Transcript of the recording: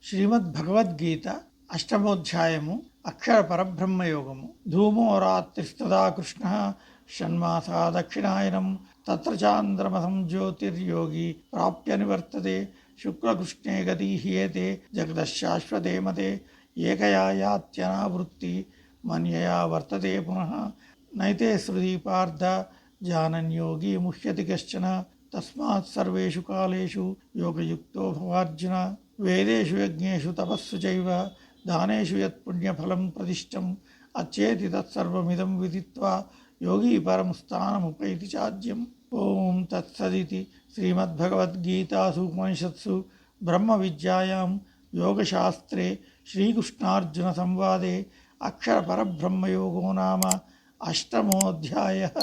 శ్రీమద్భగవద్గీత అష్టమోధ్యాయము అక్షర పరబ్రహ్మయోగము. ధూమో రాత్రిస్తదా కృష్ణ షణ్మాసా దక్షిణాయనం తత్ర చాంద్రమసం జ్యోతిర్యోగి ప్రాప్య నివర్తతే శుక్లకృష్ణే గతి హ్యేతే జగదశాశ్వతే మతే ఏకయా యాత్యనావృత్తి మన్యయా వర్తతే పునః నైతే శృతి పార్థ జానన్యోగి ముహ్యతి కశ్చన తస్మాత్ సర్వేషు కాలేషు యోగయుక్తో భవార్జున వేదేషు యజ్ఞేషు తపస్సు చైవ దానేషు యత్పుణ్యఫలం ప్రదిష్టం అచ్చేతి తత్సర్వమిదం విదిత్వా యోగి పరం స్థానముపైతి చాద్యం. ఓం తత్సదితి శ్రీమద్భగవద్గీతాసు ఉపనిషత్సు బ్రహ్మ విద్యాయాం యోగశాస్త్రే శ్రీకృష్ణార్జున సంవాదే అక్షర పరబ్రహ్మయోగో నామ అష్టమోధ్యాయః.